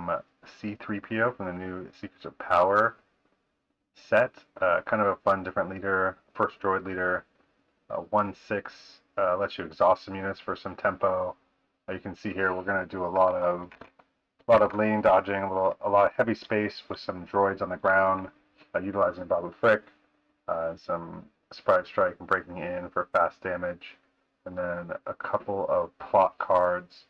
some C-3PO from the new Secrets of Power set. Kind of a fun, different leader, first droid leader. 1/6 lets you exhaust some units for some tempo. You can see here we're going to do a lot of lane dodging, a lot of heavy space with some droids on the ground, utilizing Babu Frick, some surprise strike and breaking in for fast damage, and then a couple of plot cards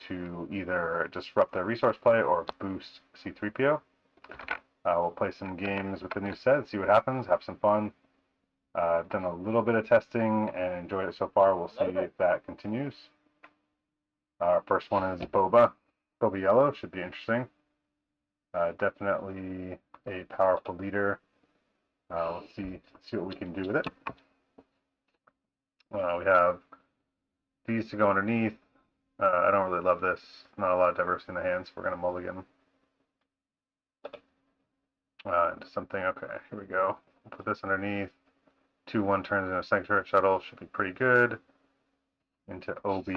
to either disrupt their resource play or boost C-3PO. We'll play some games with the new set, see what happens, have some fun. Done a little bit of testing and enjoyed it so far. We'll see if that continues. Our first one is Boba. Boba Yellow should be interesting. Definitely a powerful leader. We'll see what we can do with it. We have these to go underneath. I don't really love this. Not a lot of diversity in the hands. We're going to mulligan into something. Okay, here we go. We'll put this underneath. 2/1 turns into a Sanctuary Shuttle. Should be pretty good. Into OB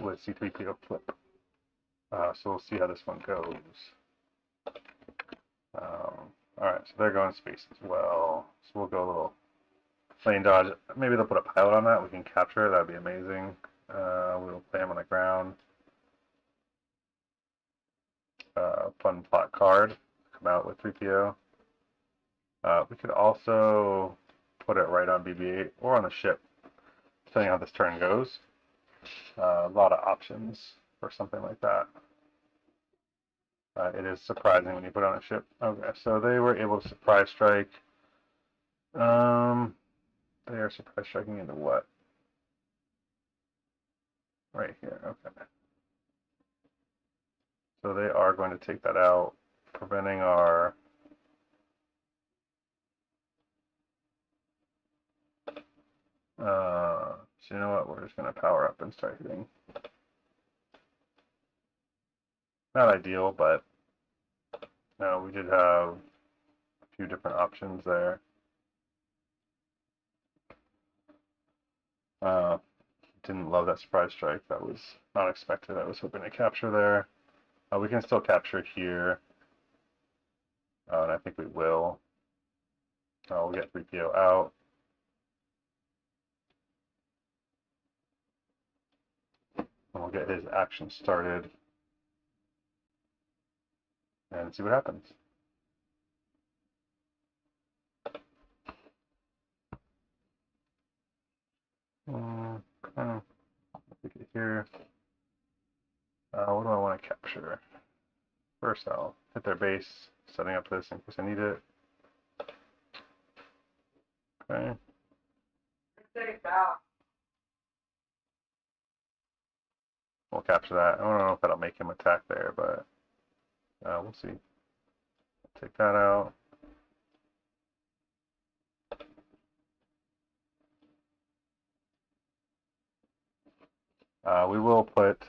with C-3PO flip. So we'll see how this one goes. Alright, so they're going space as well. So we'll go a little lane dodge. Maybe they'll put a pilot on that. We can capture it. That'd be amazing. We'll play him on the ground. Fun plot card. Come out with 3PO. We could also put it right on BB-8 or on the ship, depending on how this turn goes. A lot of options for something like that. It is surprising when you put it on a ship. Okay, so they were able to surprise strike. They are surprise striking into what? Right here, okay. So they are going to take that out, preventing our so you know what, we're just going to power up and start hitting. Not ideal, but we did have a few different options there. Didn't love that surprise strike. That was not expected. I was hoping to capture there. We can still capture here, and I think we will. We'll get 3PO out. And we'll get his action started and see what happens. Okay. Here. What do I want to capture? First, I'll hit their base, setting up this in case I need it. Okay. We'll capture that. I don't know if that'll make him attack there, but we'll see. Take that out. We will put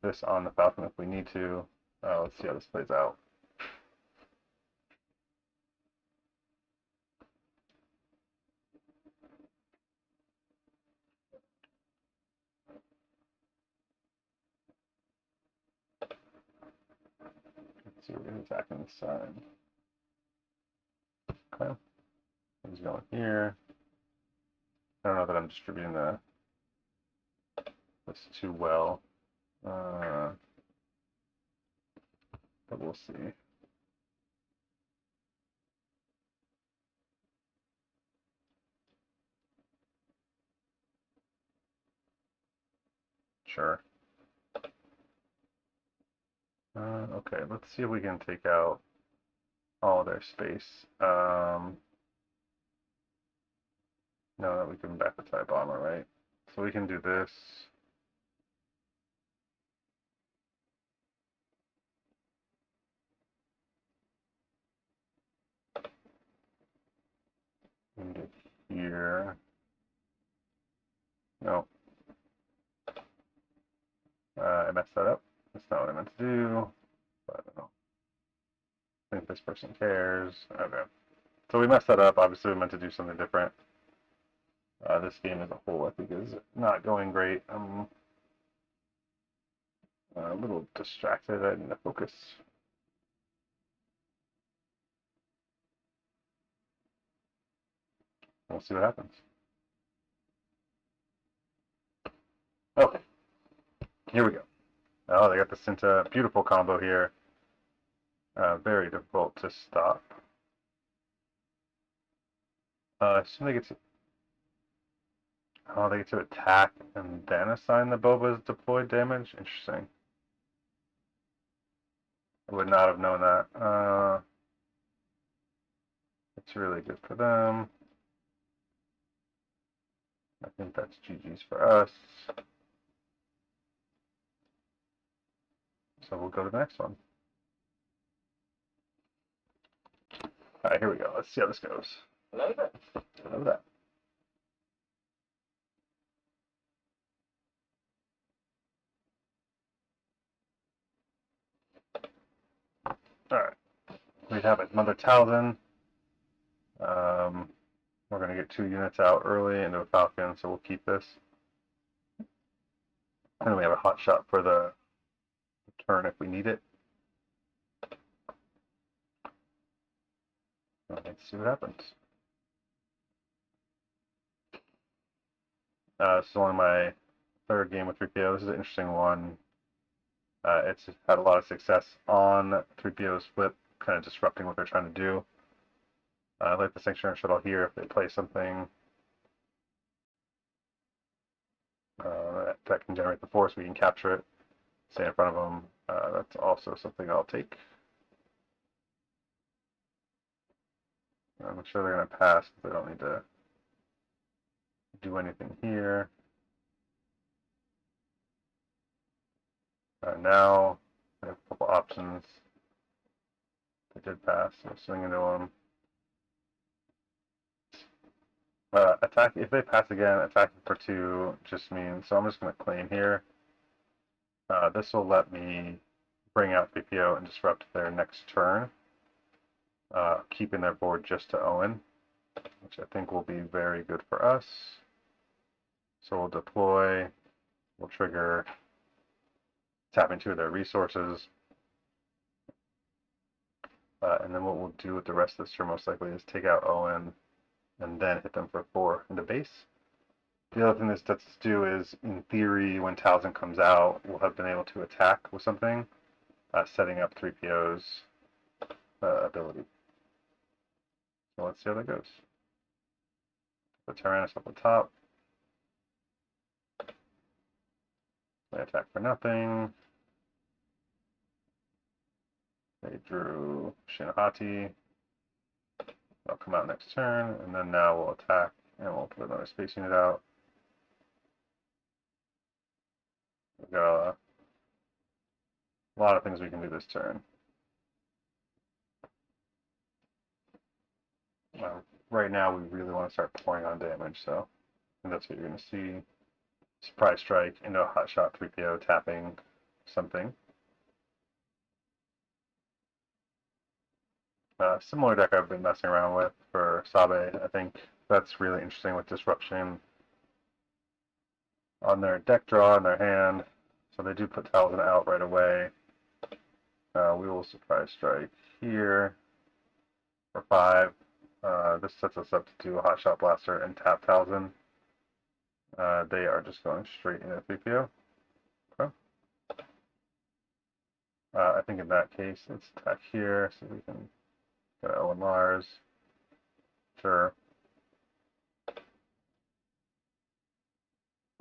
this on the Falcon if we need to. Let's see how this plays out. Let's see, we're going to attack on this side. Okay. He's going here. I don't know that I'm distributing this too well. But we'll see. Sure. Okay, let's see if we can take out all their space. No, that we can back the TIE bomber, right? So we can do this. Into here. No. I messed that up. That's not what I meant to do. But I don't know. I think this person cares. Okay. So we messed that up. Obviously, we meant to do something different. This game as a whole, I think, is not going great. I'm a little distracted. I need to focus. We'll see what happens. Okay, here we go. Oh, they got the Cinta. Beautiful combo here. Very difficult to stop. So they get to, they get to attack and then assign the Boba's deployed damage. Interesting. I would not have known that. It's really good for them. I think that's GG's for us. So we'll go to the next one. All right, here we go. Let's see how this goes. Hello there. Hello there. All right. We have another Talzin. We're going to get 2 units out early into a Falcon, so we'll keep this. And we have a hot shot for the turn if we need it. Let's see what happens. This is only my 3rd game with 3PO. This is an interesting one. It's had a lot of success on 3PO's flip, kind of disrupting what they're trying to do. I like the Sanctuary Shuttle here if they play something that can generate the force, we can capture it, stay in front of them. That's also something I'll take. I'm sure they're going to pass, but they don't need to do anything here. Now, we have a couple options. They did pass, so swing into them. Attack, if they pass again, attacking for 2 just means, so I'm just going to claim here. This will let me bring out 3PO and disrupt their next turn, keeping their board just to Owen, which I think will be very good for us. So we'll deploy, we'll trigger, tap into their resources, and then what we'll do with the rest of this turn most likely is take out Owen and then hit them for 4 into base. The other thing this lets us do is, in theory, when Talzin comes out, we'll have been able to attack with something, setting up 3PO's ability. So let's see how that goes. The Tyrannus up the top. They attack for nothing. They drew Shinahati. They'll come out next turn, and then now we'll attack, and we'll put another space unit out. We've got a lot of things we can do this turn. Right now, we really want to start pouring on damage, so I think that's what you're going to see. Surprise strike into a hot shot 3PO tapping something. Similar deck I've been messing around with for Sabe. I think that's really interesting with disruption on their deck draw in their hand. So they do put Talzin out right away. We will surprise strike here for 5. This sets us up to do a hot shot blaster and tap Talzin. They are just going straight into 3PO. Okay. I think in that case, let's attack here so we can get Owen Lars. Sure.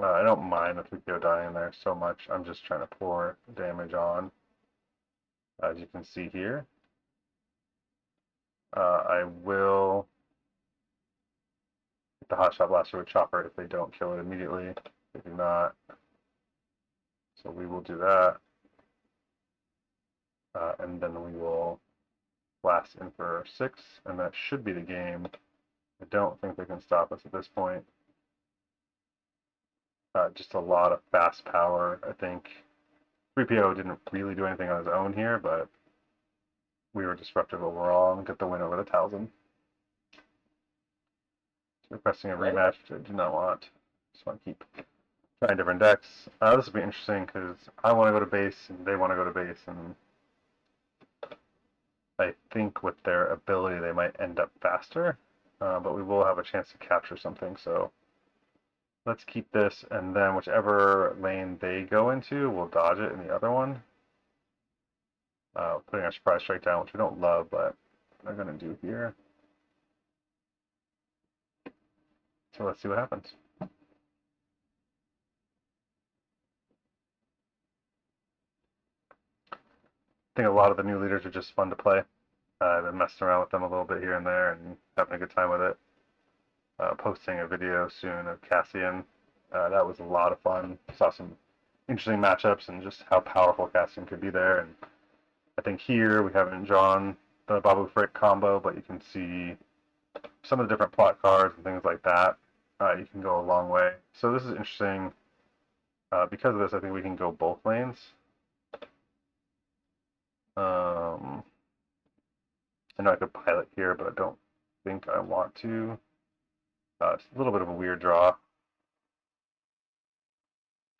I don't mind the 3PO dying there so much. I'm just trying to pour damage on. As you can see here, I will hit the hot shot blaster with Chopper if they don't kill it immediately. They do not. So we will do that. And then we will blast in for 6, and that should be the game. I don't think they can stop us at this point. Just a lot of fast power, I think. 3PO didn't really do anything on his own here, but we were disruptive overall and get the win over the Talzin. Requesting a rematch, which I do not want. Just want to keep trying different decks. This will be interesting because I want to go to base and they want to go to base, and I think with their ability they might end up faster. but we will have a chance to capture something. So let's keep this, and then whichever lane they go into, we'll dodge it in the other one. Putting our surprise strike down, which we don't love, but we're going to do here. So let's see what happens. I think a lot of the new leaders are just fun to play. I've been messing around with them a little bit here and there and having a good time with it. Posting a video soon of Cassian. That was a lot of fun. Saw some interesting matchups and just how powerful Cassian could be there. And I think here we haven't drawn the Babu Frick combo, but you can see some of the different plot cards and things like that. You can go a long way. So this is interesting. Because of this, I think we can go both lanes. I know I could pilot here, but I don't think I want to. It's a little bit of a weird draw.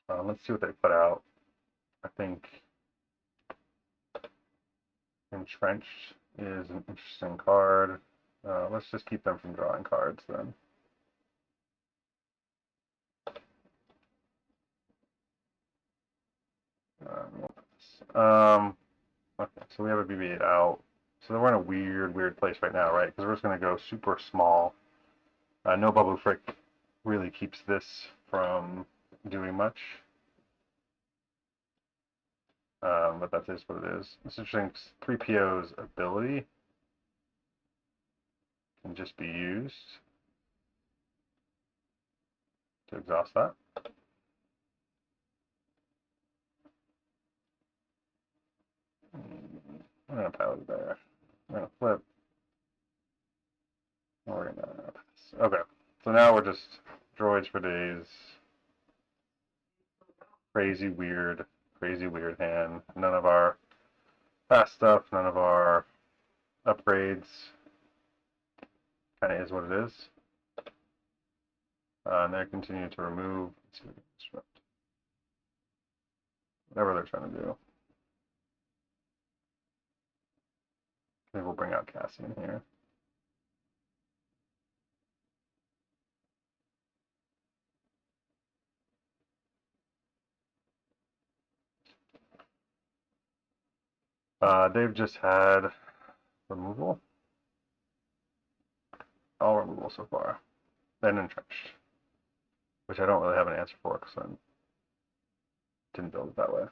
Let's see what they put out. I think Entrenched is an interesting card. Let's just keep them from drawing cards then. Okay, so we have a BB-8 out. So we're in a weird place right now, right? Because we're just going to go super small. No Bubble Frick really keeps this from doing much. But that is what it is. It's interesting. 3PO's ability can just be used to exhaust that. I'm going to pilot there. I'm going to flip. We're going to pass. Okay, so now we're just droids for days. Crazy weird hand. None of our fast stuff, none of our upgrades. Kind of is what it is. And they're continuing to remove. Let's see if we can disrupt. Whatever they're trying to do. Maybe we'll bring out Cassian here. They've just had removal. All removal so far. Then entrenched. Which I don't really have an answer for because I didn't build it that way.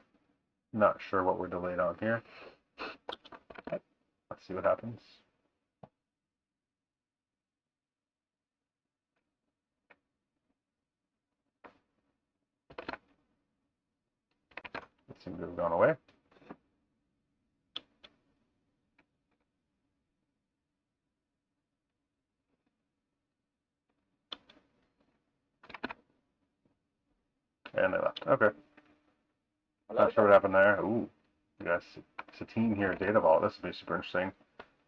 Not sure what we're delayed on here. Okay. Let's see what happens. It seems to have gone away. And they left. Okay. Not sure what happened there. Ooh. We got Satine here, Data Vault. This would be super interesting.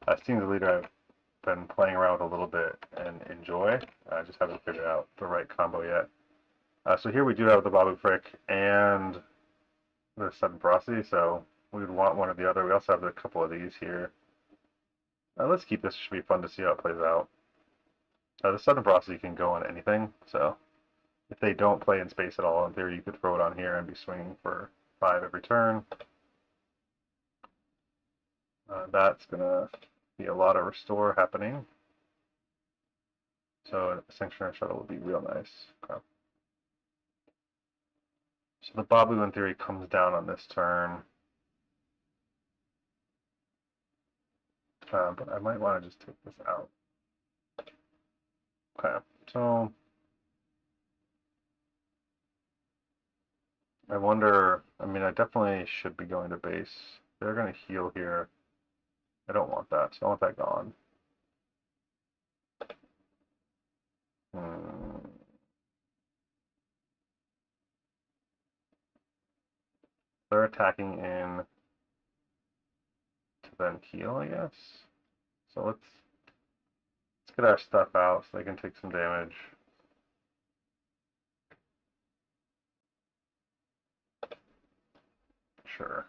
Satine's a leader I've been playing around with a little bit and enjoy. I just haven't figured out the right combo yet. So here we do have the Babu Frick and the Sudden Ferocity, so we would want one or the other. We also have a couple of these here. Let's keep this. It should be fun to see how it plays out. The Sudden Ferocity can go on anything, so if they don't play in space at all, in theory you could throw it on here and be swinging for 5 every turn. That's going to be a lot of restore happening. So a Sanctuary Shuttle would be real nice. Okay. So the Babu, in theory, comes down on this turn. But I might want to just take this out. Okay, so I wonder, I mean, I definitely should be going to base. They're going to heal here. I don't want that, so I want that gone. They're attacking in to then heal, I guess. So let's get our stuff out so they can take some damage. Sure.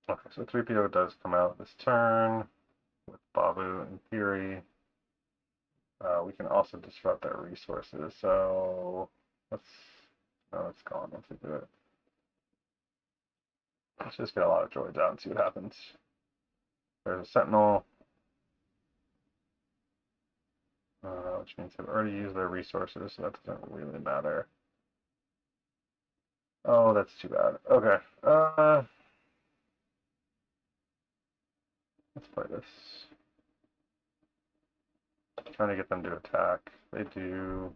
Okay, so 3PO does come out this turn with Babu, in theory, we can also disrupt their resources. So let's, no, it's gone. Let's do it. Let's just get a lot of droids out and see what happens. There's a Sentinel, which means they've already used their resources, so that doesn't really matter. Oh, that's too bad. Okay. Let's play this. Trying to get them to attack. They do.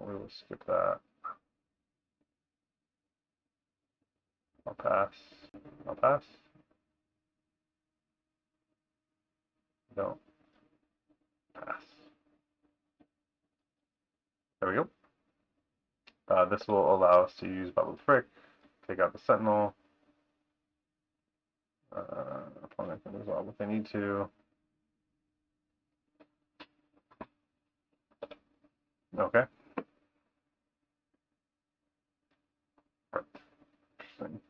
We will skip that. I'll pass. I'll pass. No. Pass. There we go. This will allow us to use Babu Frick, take out the Sentinel. Opponent can resolve what they need to. Okay. Interesting.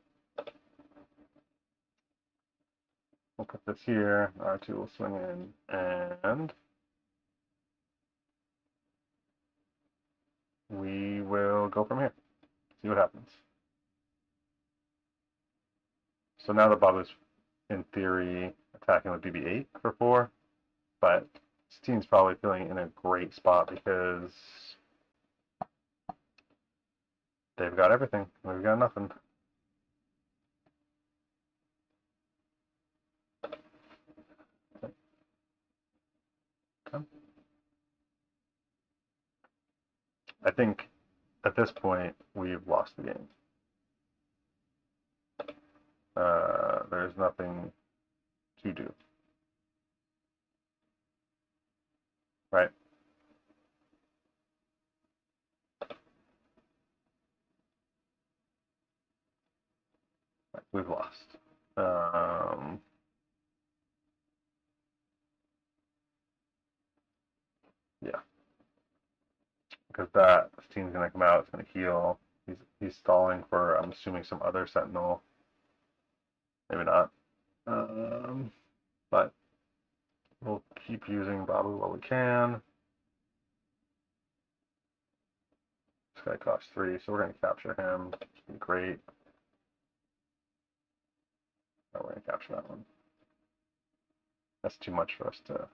We'll put this here. R2 will swing in, and we will go from here. See what happens. So now the Babu's, in theory, attacking with BB-8 for 4, but this team's probably feeling in a great spot because they've got everything. We've got nothing. I think at this point we've lost the game. There's nothing to do. Right? We've lost. Yeah. Because this team's going to come out, it's going to heal. He's stalling for, I'm assuming, some other Sentinel. Maybe not. But we'll keep using Babu while we can. This guy costs 3, so we're going to capture him. It's been great. Oh, we're going to capture that one. That's too much for us to...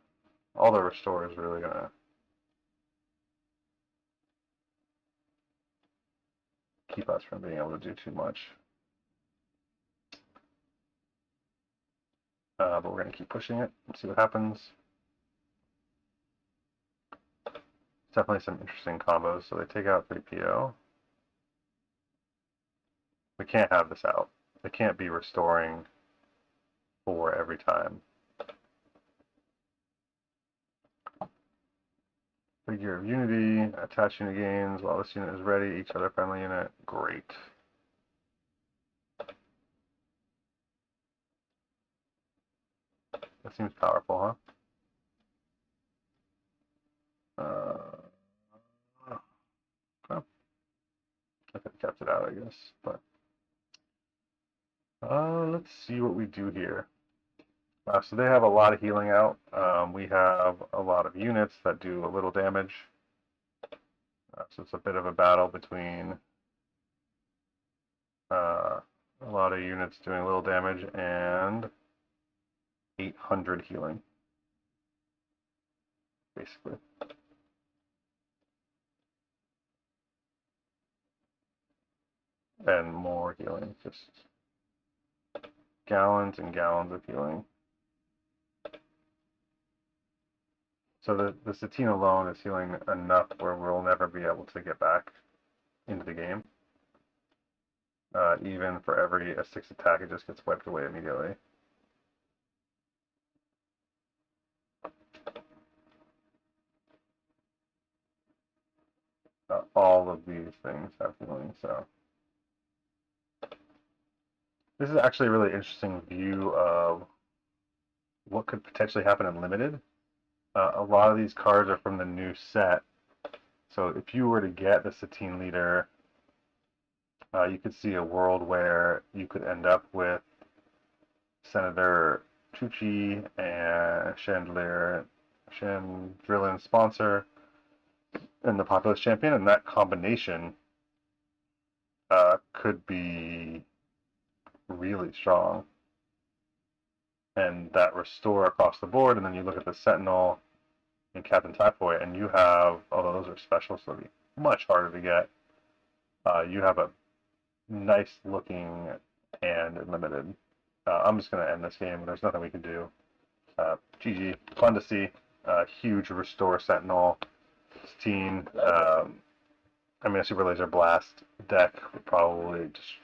All the restore is really going to keep us from being able to do too much. But we're going to keep pushing it and see what happens. Definitely some interesting combos. So they take out 3PO. We can't have this out. They can't be restoring 4 every time. Figure of Unity, attach unit gains while this unit is ready, each other friendly unit. Great. That seems powerful, huh? Okay. I could have kept it out, I guess, but let's see what we do here. So they have a lot of healing out. We have a lot of units that do a little damage. So it's a bit of a battle between a lot of units doing a little damage and 800 healing, basically. And more healing, just gallons and gallons of healing. So the Satine alone is healing enough where we'll never be able to get back into the game. Even for every S6 attack, it just gets wiped away immediately. All of these things have healing, so this is actually a really interesting view of what could potentially happen in Limited. A lot of these cards are from the new set, so if you were to get the Satine Leader, you could see a world where you could end up with Senator Tucci and Chandrillan sponsor and the Populous Champion, and that combination could be really strong. And that restore across the board, and then you look at the Sentinel and Captain Typhoid, and you have, although those are special, so it'll be much harder to get, you have a nice looking hand in limited. I'm just going to end this game. There's nothing we can do. GG. Fun to see. Huge restore Sentinel. 16. I mean, a Super Laser Blast deck would probably just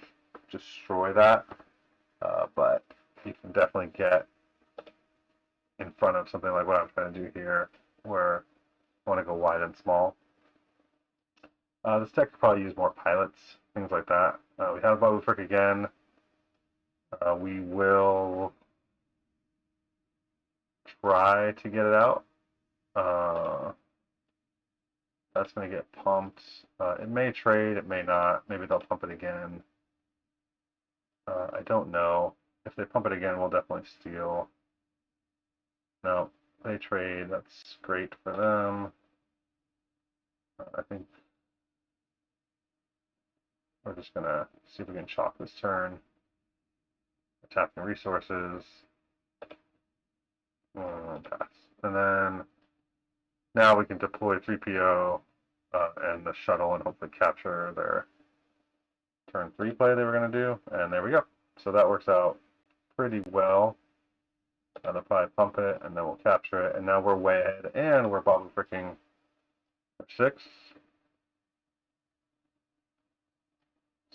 destroy that. But you can definitely get in front of something like what I'm trying to do here, where I want to go wide and small. This deck could probably use more pilots, things like that. We have Babu Frick again. We will try to get it out. That's going to get pumped. It may trade, it may not. Maybe they'll pump it again. I don't know. If they pump it again, we'll definitely steal. No, they trade. That's great for them. I think we're just going to see if we can chalk this turn. Attacking resources. Pass. And then now we can deploy 3PO and the shuttle and hopefully capture their turn 3 play they were going to do. And there we go. So that works out pretty well. They'll probably pump it and then we'll capture it. And now we're way ahead and we're Babu Fricking 6.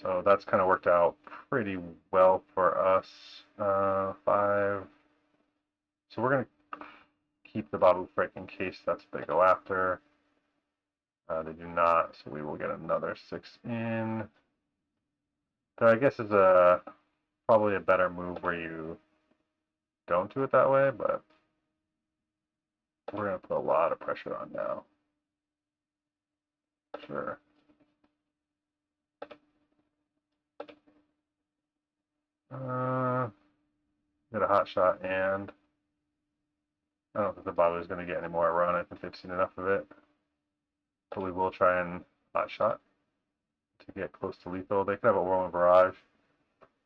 So that's kind of worked out pretty well for us. 5. So we're going to keep the Babu Frick in case that's what they go after. They do not, so we will get another 6 in. That I guess is probably a better move where you don't do it that way, but we're going to put a lot of pressure on now. Sure. Get a hot shot, and I don't think the Babu is going to get any more run. I think they've seen enough of it. But we will try and hot shot to get close to lethal. They could have a Whirlwind Barrage.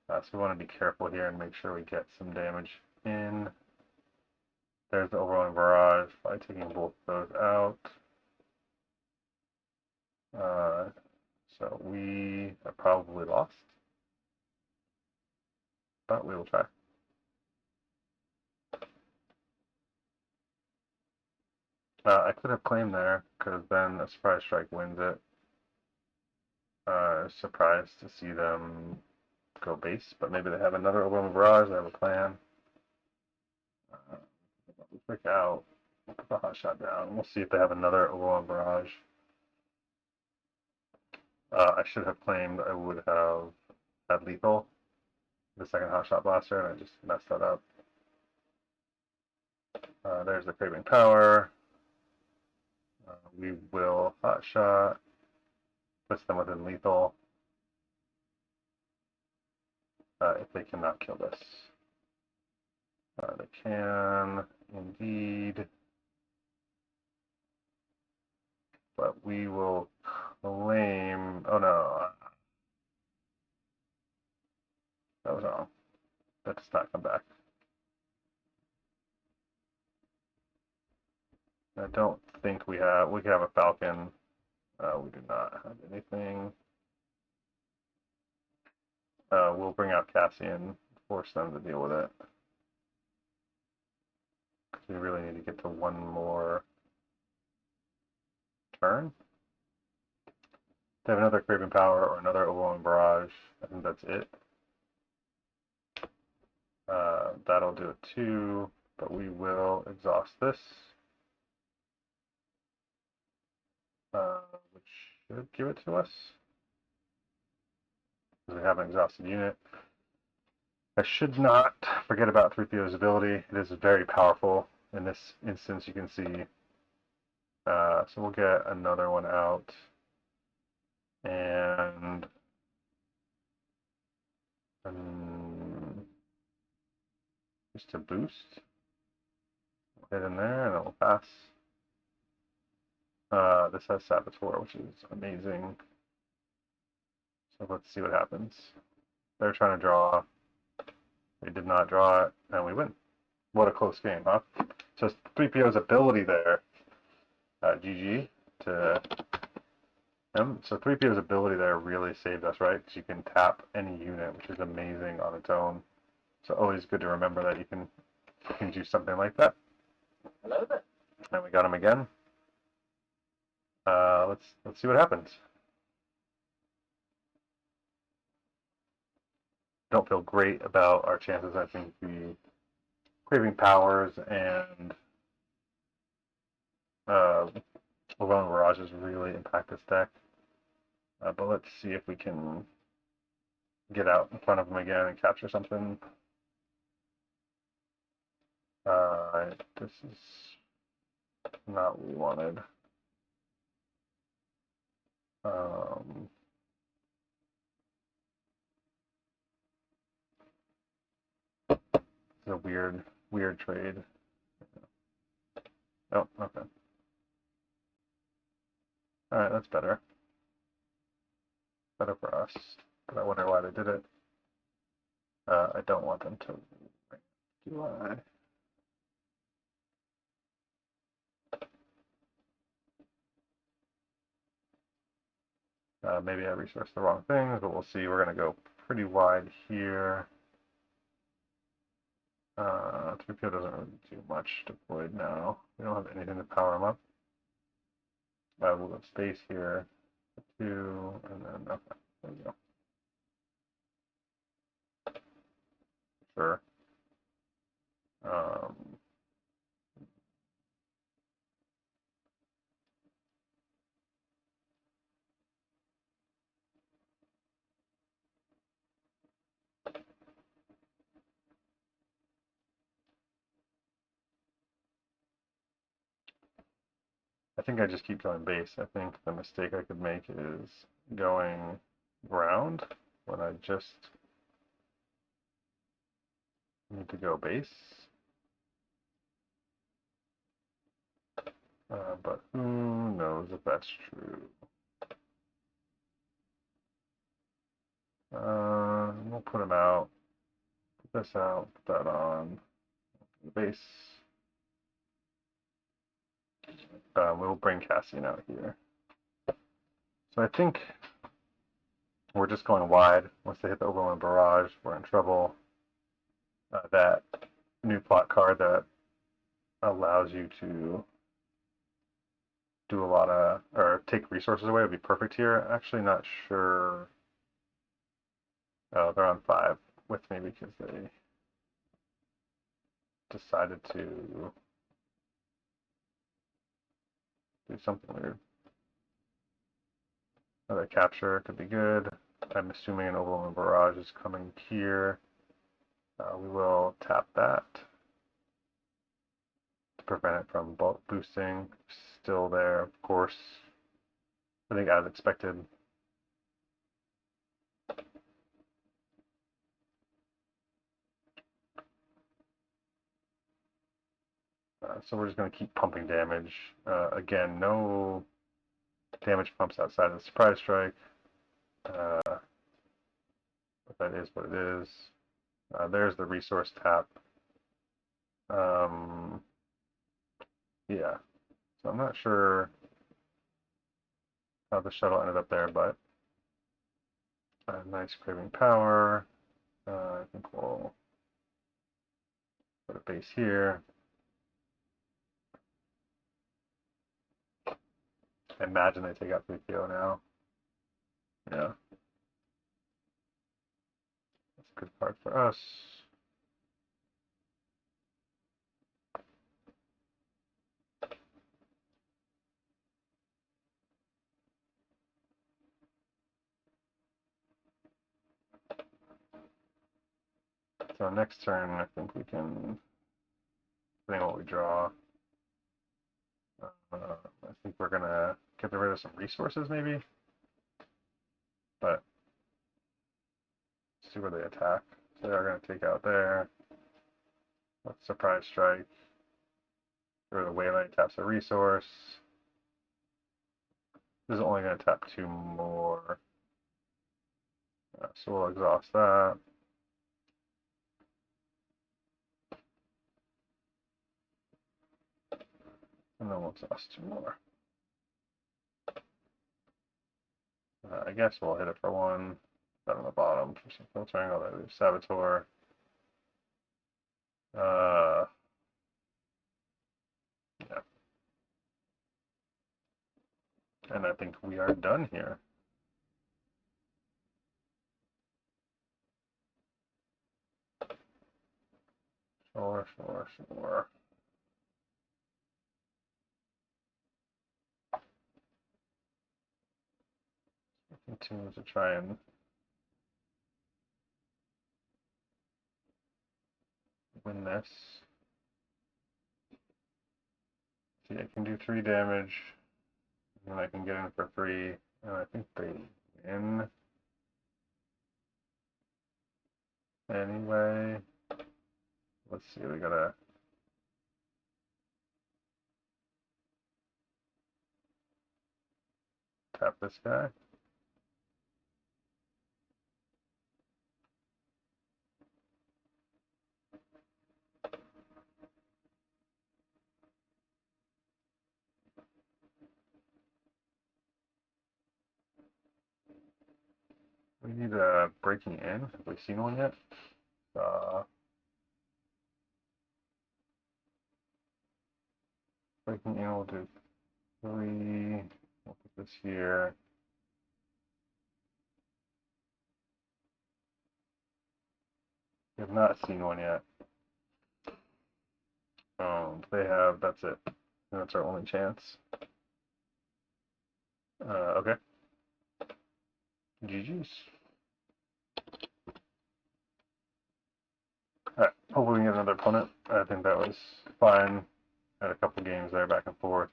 So we want to be careful here and make sure we get some damage in. There's the Whirlwind Barrage by taking both of those out. So we are probably lost. But we will try. I could have claimed there, because then a surprise strike wins it. Surprised to see them go base, but maybe they have another Overwhelming Barrage, they have a plan. We'll freak out. We'll put the hot shot down. We'll see if they have another Overwhelming Barrage. I should have claimed I would have had lethal, the second hot shot blaster, and I just messed that up. There's the Craving Power. We will hot shot, puts them within lethal. If they cannot kill this. They can, indeed. But we will claim, oh no. That was wrong. That does not come back. I don't think we have a Falcon. We do not have anything. We'll bring out Cassian, force them to deal with it. Because we really need to get to one more turn. They have another Craving Power or another Overwhelming Barrage. I think that's it. That'll do it too, but we will exhaust this. Which should give it to us. Because we have an exhausted unit. I should not forget about 3PO's ability. It is very powerful. In this instance, you can see. So we'll get another one out. And just to boost. We'll hit in there and it'll pass. This has Saboteur, which is amazing. So let's see what happens. They're trying to draw. They did not draw it, and we win. What a close game, huh? So 3PO's ability there, GG to him. So 3PO's ability there really saved us, right? Because you can tap any unit, which is amazing on its own. So always good to remember that you can do something like that. Hello there. And we got him again. Let's see what happens. Don't feel great about our chances. I think the Craving Powers and Overwhelming Mirages really impact this deck. But let's see if we can get out in front of them again and capture something. This is not what we wanted. It's a weird trade. Oh, okay. All right, that's better. Better for us. But I wonder why they did it. I don't want them to. Do I? Maybe I resourced the wrong things, but we'll see. We're going to go pretty wide here. 3PO doesn't really do much deployed now. We don't have anything to power him up. We'll go space here. 2, and then, okay, there we go. Sure. I think I just keep going base. I think the mistake I could make is going ground when I just need to go base. But who knows if that's true. We'll put him out. Put this out. Put that on. Base. We'll bring Cassian out here. So I think we're just going wide. Once they hit the Overwhelming Barrage, we're in trouble. That new plot card that allows you to do a lot of, or take resources away would be perfect here. Actually not sure. Oh, they're on 5 with me because they decided to do something weird. Another capture could be good. I'm assuming an Overwhelming Barrage is coming here. We will tap that to prevent it from bulk boosting. Still there, of course. I think as expected. So we're just going to keep pumping damage. Again, no damage pumps outside of the Surprise Strike. But that is what it is. There's the resource tap. Yeah. So I'm not sure how the shuttle ended up there, but nice Craving Power. I think we'll put a base here. I imagine they take out 3PO now. Yeah. That's a good part for us. So next turn, I think we can, depending on what we draw, I think we're going to get rid of some resources maybe. But see where they attack. So they are going to take out there. Let's surprise strike. Or the waylay taps a resource. This is only going to tap 2 more. So we'll exhaust that. And then we'll exhaust 2 more. I guess we'll hit it for 1. Down on the bottom for some filtering. Although we have Saboteur. Yeah. And I think we are done here. Sure. Continue to try and win this. See, I can do 3 damage, and I can get in for 3, and I think they win. Anyway, let's see, we gotta tap this guy. We need a breaking in. Have we seen one yet? Breaking in, we'll do 3. We'll put this here. We have not seen one yet. They have, that's it. And that's our only chance. Okay. GG's. Alright, hopefully we can get another opponent. I think that was fine. Had a couple games there back and forth.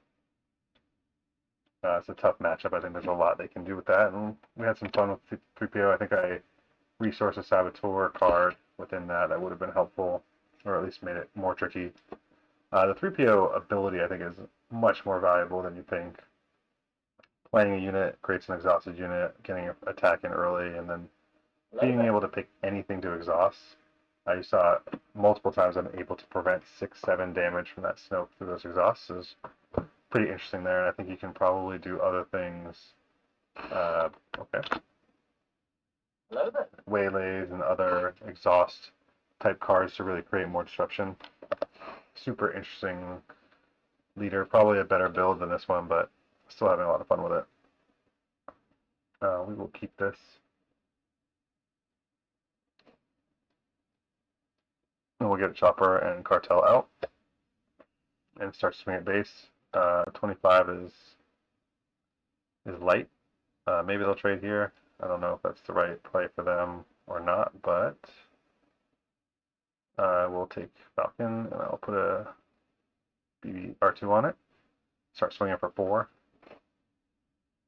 It's a tough matchup. I think there's a lot they can do with that. And we had some fun with C-3PO. I think I resourced a Saboteur card within that. That would have been helpful, or at least made it more tricky. The 3PO ability, I think, is much more valuable than you think. Playing a unit creates an exhausted unit, getting an attack in early, and then being able to pick anything to exhaust. You saw multiple times I'm able to prevent 6-7 damage from that Snoke through those exhausts. Is pretty interesting there, and I think you can probably do other things. Okay. Waylays and other exhaust type cards to really create more disruption. Super interesting leader. Probably a better build than this one, but still having a lot of fun with it. We will keep this. And we'll get a Chopper and Cartel out and start swinging at base. 25 is light. Maybe they'll trade here. I don't know if that's the right play for them or not, but we'll take Falcon and I'll put a BB R2 on it. Start swinging for 4.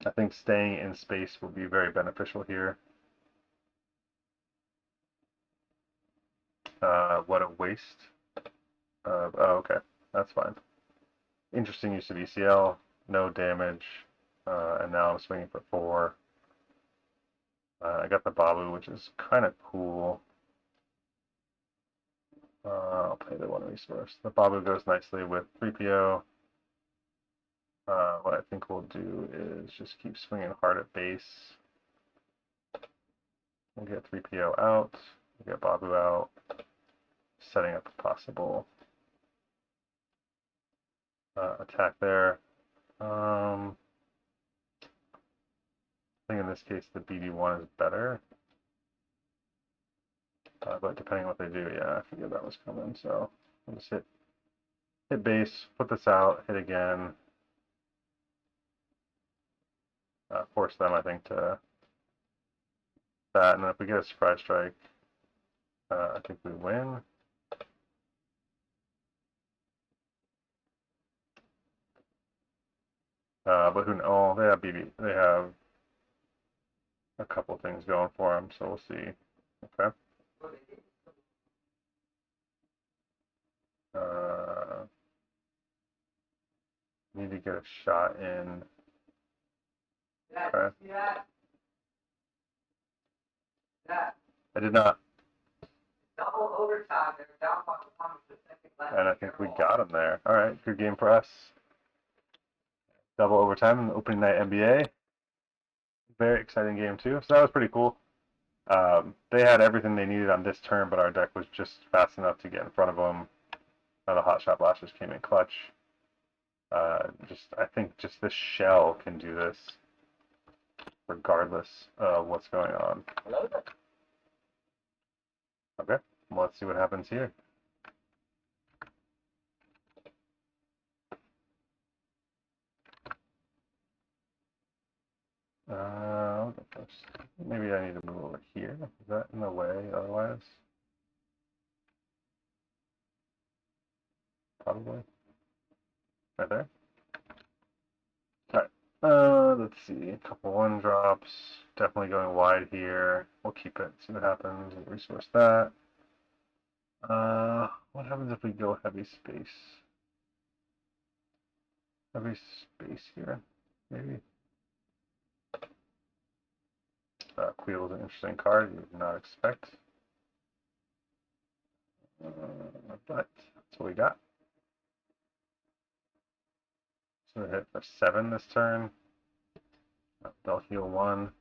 I think staying in space will be very beneficial here. What a waste. Oh, okay. That's fine. Interesting use of ECL. No damage. And now I'm swinging for 4. I got the Babu, which is kind of cool. I'll play the 1 resource. The Babu goes nicely with 3PO. What I think we'll do is just keep swinging hard at base. We'll get 3PO out. We'll get Babu out. Setting up a possible attack there. I think in this case the BD1 is better. But depending on what they do, yeah, I figured that was coming. So I'll just hit base, put this out, hit again. Force them, I think, to that. And then if we get a surprise strike, I think we win. But who knows? Oh, they have BB. They have a couple things going for them, so we'll see. Okay. Uh, need to get a shot in. Okay. I did not. Double overtime. They're down by one with the second left. And I think we got him there. All right, good game for us. Double overtime in the opening night NBA. Very exciting game too. So that was pretty cool. They had everything they needed on this turn, but our deck was just fast enough to get in front of them. The hot shot blasters came in clutch. I think just this shell can do this, regardless of what's going on. Okay, well, let's see what happens here. I'll go first. Maybe I need to move over here. Is that in the way otherwise? Probably. Right there. Alright. Let's see. A couple one drops. Definitely going wide here. We'll keep it. See what happens. We'll resource that. What happens if we go heavy space? Heavy space here, maybe. Queel is an interesting card you would not expect. But that's what we got. So we hit for 7 this turn. They'll heal 1.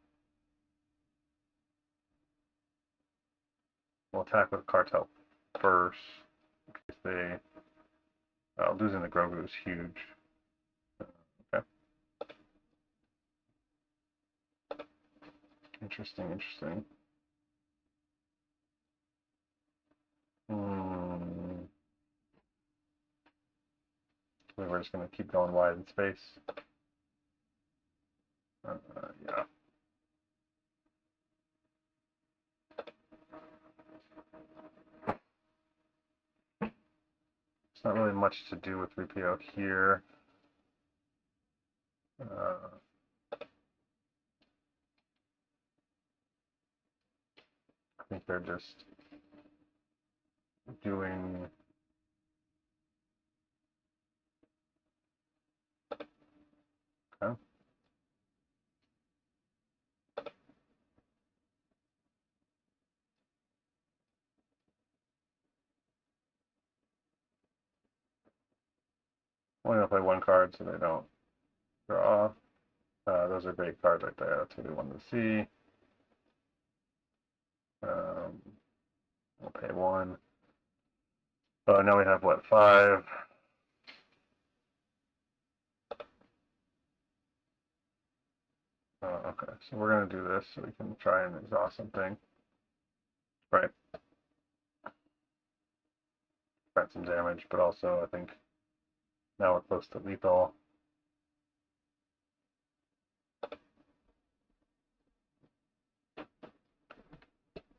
We'll attack with Cartel first. In case they losing the Grogu is huge. Okay. Interesting. We're just going to keep going wide in space. Yeah. It's not really much to do with 3PO here. I think they're just doing okay. Only gonna play 1 card so they don't draw. Those are great cards right there. That's what we wanted to see. We'll pay 1. Oh, now we have what, 5? Okay, so we're gonna do this so we can try and exhaust something. Right. Prevent some damage, but also I think now we're close to lethal.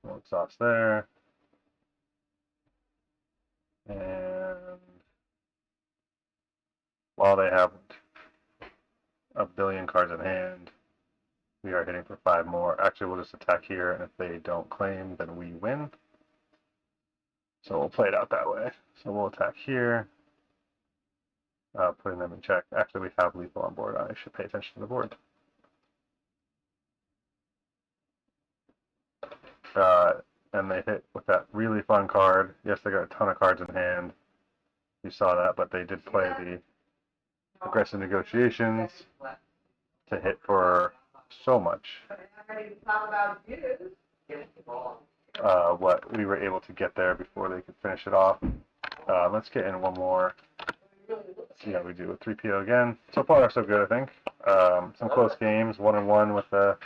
We'll exhaust there. And while they have a billion cards in hand, we are hitting for 5 more. Actually, we'll just attack here, and if they don't claim, then we win. So we'll play it out that way. So we'll attack here, putting them in check. Actually, we have lethal on board. I should pay attention to the board. And they hit with that really fun card. Yes, they got a ton of cards in hand. You saw that, but they did play the aggressive negotiations to hit for so much. What we were able to get there before they could finish it off. Let's get in one more. See how we do with 3PO again. So far, so good, I think. Some close games, 1-1 with the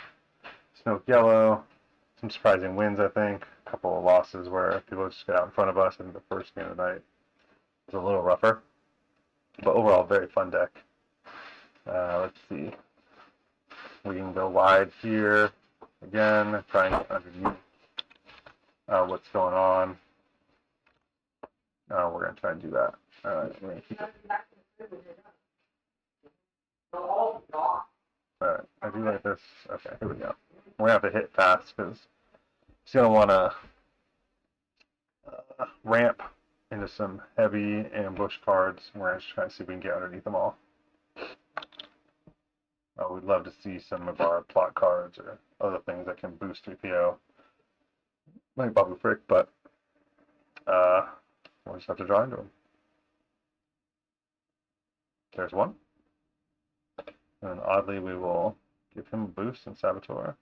Snoke Yellow. Some surprising wins, I think. A couple of losses where people just got out in front of us. I think the first game of the night was a little rougher. But overall, very fun deck. Let's see. We can go wide here. Again, trying to underneath what's going on. We're going to try and do that. We're going to keep it. Alright, I do like this. Okay, here we go. We're going to have to hit fast because he's going to want to ramp into some heavy ambush cards. We're going to try and see if we can get underneath them all. We'd love to see some of our plot cards or other things that can boost 3PO, like Babu Frick, but we'll just have to draw into them. There's one. And then oddly, we will give him a boost in Saboteur.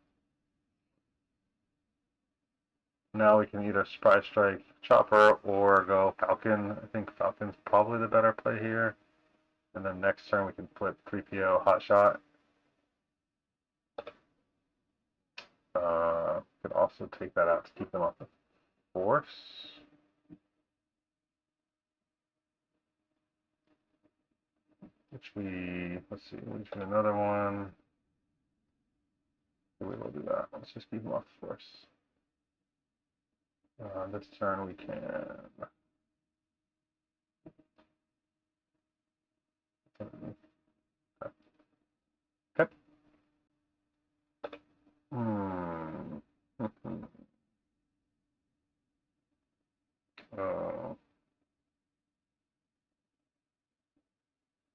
Now we can either Surprise Strike Chopper or go Falcon. I think Falcon's probably the better play here. And then next turn we can flip 3PO Hot Shot. Could also take that out to keep them off the Force. Which let's see, we do another one. We will do that. Let's just keep them off the Force. This turn we can. Okay. Oh.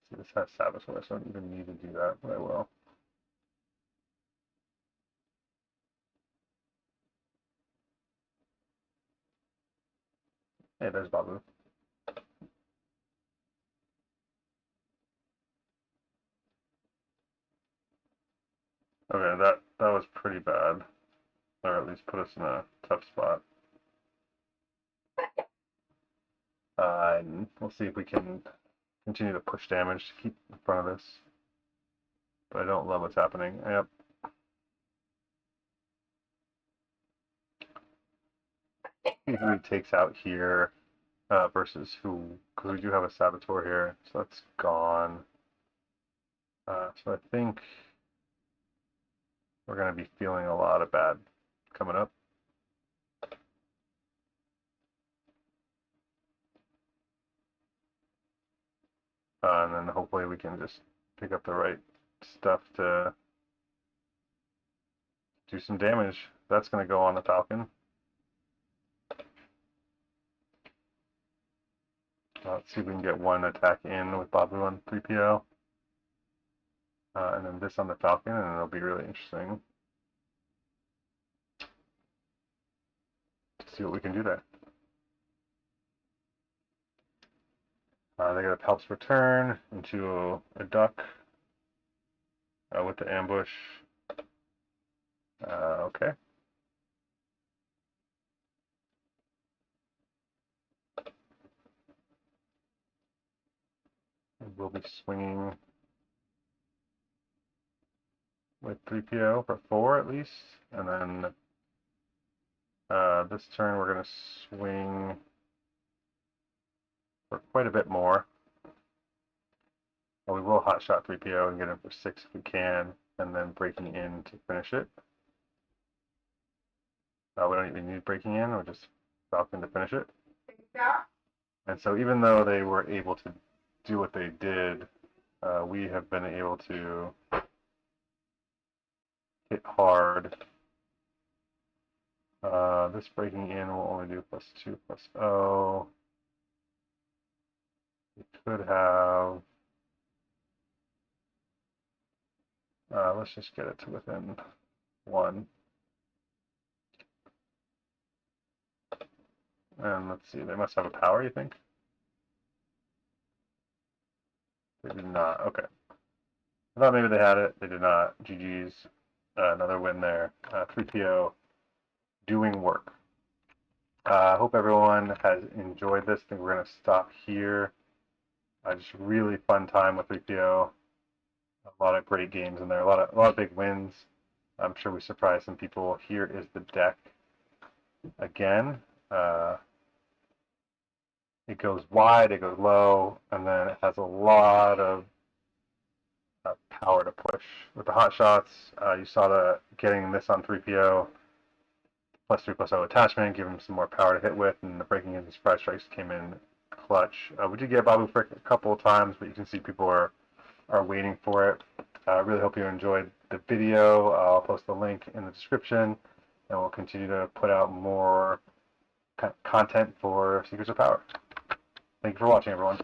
See, this has Saboteur, so I don't even need to do that, but I will. Hey, there's Babu. Okay, that was pretty bad, or at least put us in a tough spot. And we'll see if we can continue to push damage to keep in front of this. But I don't love what's happening. Yep. Who he takes out here versus who, because we do have a Saboteur here, so that's gone. So I think we're going to be feeling a lot of bad coming up. And then hopefully we can just pick up the right stuff to do some damage. That's going to go on the Falcon. Let's see if we can get one attack in with Babu on 3PO. And then this on the Falcon, and it'll be really interesting to see what we can do there. They got a Palps Return into a Duck with the ambush. Okay. We'll be swinging with 3PO for 4 at least, and then this turn we're going to swing for quite a bit more. Well, we will hot shot 3PO and get him for 6 if we can, and then breaking in to finish it. We don't even need breaking in, we'll just Falcon to finish it. And so even though they were able to do what they did, we have been able to hit hard. This breaking in will only do +2 +0. We could have, let's just get it to within 1. And let's see, they must have a power, you think? They did not, okay. I thought maybe they had it, they did not. GG's, another win there. 3PO doing work. I hope everyone has enjoyed this. I think we're going to stop here. Just really fun time with 3PO. A lot of great games in there, a lot of big wins. I'm sure we surprised some people. Here is the deck again. It goes wide, it goes low, and then it has a lot of power to push. With the hot shots, you saw getting this on 3PO, +3/+0 attachment, give him some more power to hit with, and the breaking in surprise strikes came in clutch. We did get Babu Frick a couple of times, but you can see people are waiting for it. I really hope you enjoyed the video. I'll post the link in the description, and we'll continue to put out more content for Secrets of Power. Thank you for watching, everyone.